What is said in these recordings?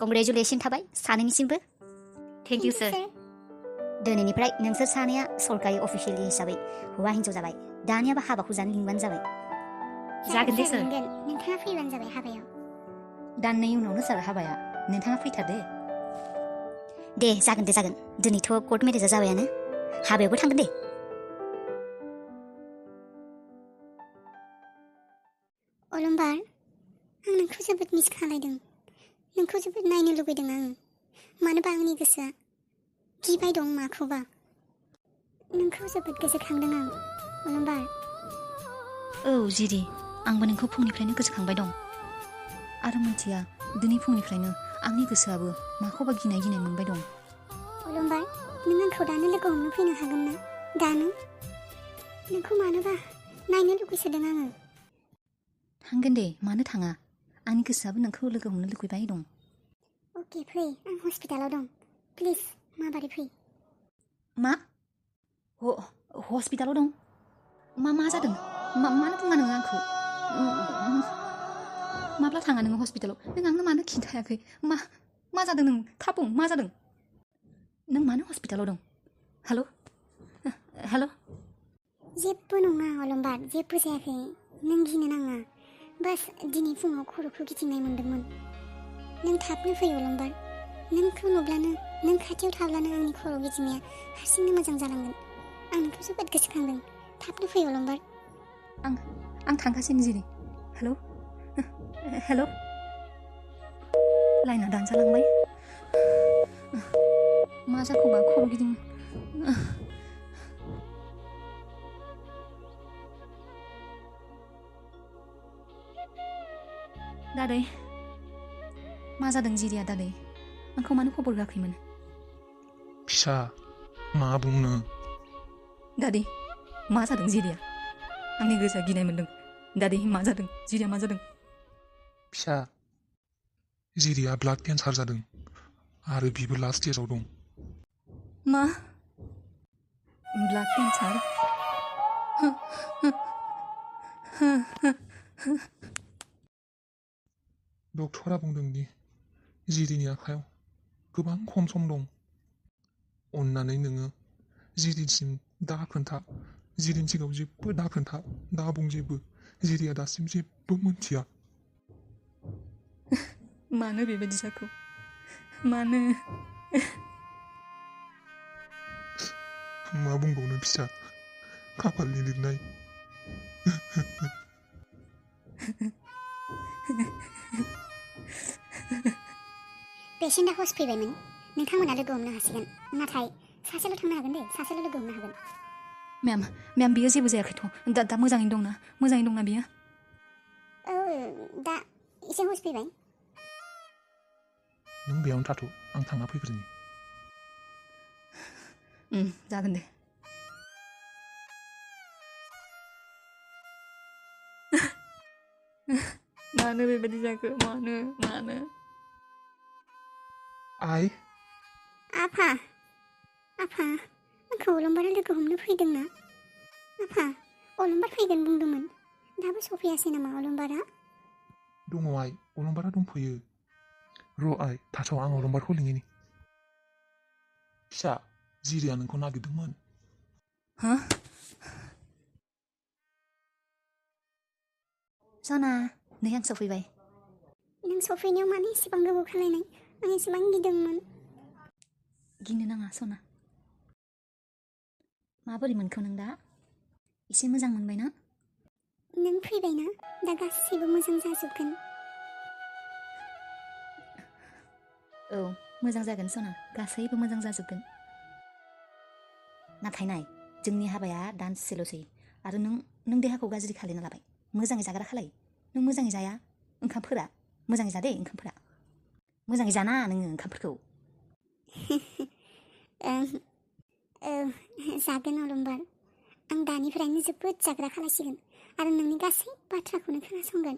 congratulation थाबाय सानैनिसिमबो thank you सार दिनैनिफ्राय नोंसोर सानैया सरकारि अफिसियेलि हिसाबै हौवा हिन्जाव जाबाय दानियाबा हाबाखौ जानो लिंबानो जाबाय जागोन दे सार नोंथाङा फैबानो जाबाय हाबायाव दाननै उनावनो सार हाबाया नोंथाङा फैथार दे जागोन दिनैथ' कर्ट मेरेजा जाबायानो हाबायावबो थांगोन दे अलंबार आं नोंखौ जोबोद मिस खालायदों नोंखौ जोबोद नायनो लुबैदों आं मानोबा आंनि गोसोआ गिबाय दं माखौबा नोंखौ जोबोद गोसोखांदों आं अलंबार औ जिरि आंबो नोंखौ फुंनिफ्रायनो गोसोखांबाय दं आरो मिथिया दिनै फुंनिफ्रायनो आंनि गोसोआबो माखौबा गिनाय मोनबाय दं अलंबार नों आंखौ दानो लोगो हमनो फैनो हागोन ना दानो नोंखौ मानोबा नायनो लुगैसोदों आङो थांगोन दे मानो थाङा आंनि गोसोआबो नोंखौ लोगो हमनो लुगैबाय दं अके फै आं हस्पिटालाव दं प्लिज माबारै फै मा हस्पिटालाव दं मा जादों मानो बुङा नोङो आंखौ माब्ला थाङा नोङो हस्पिटालाव नों आंनो मानो खिन्थायाखै मा जादों नों थाब बुं मा जादों नों मानो हस्पिटालाव दं हेल' जेबो नङा अलंबार जेबो जायाखै नों गिनो नाङा बास दिनै फुङाव खर'खौ गिदिंनाय मोन्दोंमोन नों थाबनो फै अलंबार नोंखौ नुब्लानो नों खाथियाव थाब्लानो आंनि खर' गिदिंनाया हारसिंनो मोजां जालांगोन आं नोंखौ जोबोद गोसोखांदों थाबनो फै अलंबार आं थांगासिनो जिरि हेल' लाइना दानजालांबाय मा जाखोबा खर' गिदिं दादै मा जादों जिरिया दादै आंखौ मानो खबर होआखैमोन फिसा मा बुंनो दादै मा जादों जिरिया आंनि गोसोआ गिनाय मोनदों दादै मा जादों जिरिया मा जादों फिसा जिरिया ब्लाड केन्सार जादों आरो बिबो लास्ट स्टेजाव दं मा ब्लाड केन्सार डक्टरा बुंदों दि जिरिनि आखायाव गोबां खम सम दं अन्नानै नोङो जिरिनिसिम दा खोन्था जिरिनि सिगाङाव जेबो दा खोन्था दा बुं जेबो जिरिया दासिम जेबो मोनथिया मानो बेबायदि जाखो मानो मा बुंबावनो फिसा खाफालनि लिरनाय पेसेन्टआ हस्ट फैबायमोन नोंथांमोना लोगो हमनो हासिगोन नाथाय सासेल' थांनो हागोन दे सासेल' लोगो हमनो हागोन मेम बियो जेबो जायाखैथ' दा मोजाङैनो दंना बियो औ दा एसे हस्ट फैबाय नों बेयावनो थाथ' आं थांना फैग्रोनि जागोन दे मानो बेबायदि जाखो मानो आइ आफा आंखौ अलंबारा लोगो हमनो फैदोंना आफा अलंबार फैगोन बुंदोंमोन दाबो सफैयासै नामा अलंबारा दङ आइ अलंबारा दंफैयो र' आइ थाथ' आं अलंबारखौ लिंहैनि फिसा जिरिया नोंखौ नागिरदोंमोन सना नै आं सफैबाय नों सफैनायाव मानो एसेबां गोबाव खालायनाय आं एसेबां गिदोंमोन गिनो नाङा सना माबोरै मोनखो नों दा एसे मोजां मोनबायना नों फैबायना दा गासैबो मोजां जाजोबगोन औ मोजां जागोन सना गासैबो मोजां जाजोबगोन नाथाय नाय जोंनि हाबाया दानसेल'सै आरो नों देहाखौ गाज्रि खालायना लाबाय मोजाङै जाग्रा खालाय नों मोजाङै जाया ओंखामफोरा मोजाङै जादे ओंखामफोरा मोजाङै जाना नोङो ओंखामफोरखौ जागोन अलंबार आं दानिफ्रायनो जोबोद जाग्रा खालायसिगोन आरो नोंनि गासै बाथ्राखौनो खोनासंगोन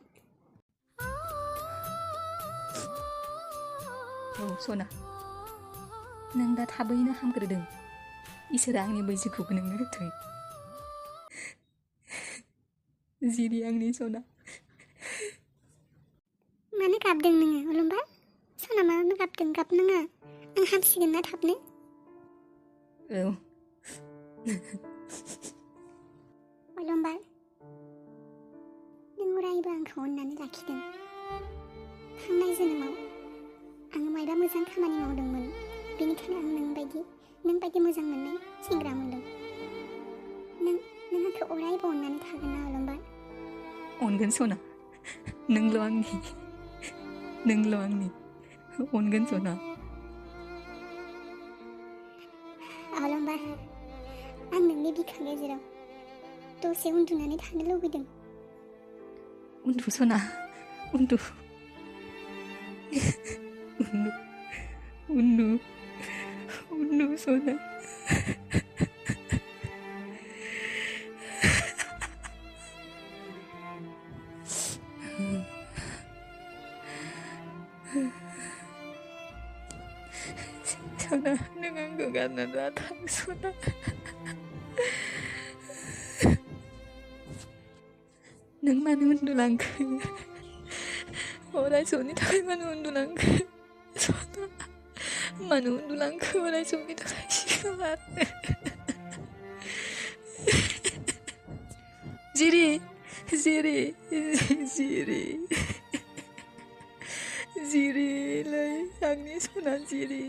औ सना नों दा थाबैनो हामग्रोदों इसोरा आंनि बैसोखौबो नोंनो होथों जिरि आंनि सना मानो गाबदों नोङो अलंबार सना मानो गाबदों गाबनाङा आं हामसिगोन ना थाबनो औ अलंबार नों अरायबो आंखौ अननानै लाखिदों थांनाय जोनोमाव आं मायबा मोजां खामानि मावदोंमोन बेनिखायनो आं नों बायदि मोजां मोननाय सेंग्रा मोनदों नों आंखौ अरायबो अननानै थागोन ना अलंबार अनगोन सना नोंल' आंनि अनगोन सना अलंबार आं नोंनि बिखा गेजेराव दसे उन्दुनानै थानो लुबैदों उन्दु सना उन्दु सना सना नों आंखौ गारना दाथां सना नों मानो उन्दुलांखो अराय समनि थाखाय मानो उन्दुलांखो सना मानो उन्दुलांखो अराय समनि थाखाय सिगां जिरि जिरिलै आंनि सना जिरि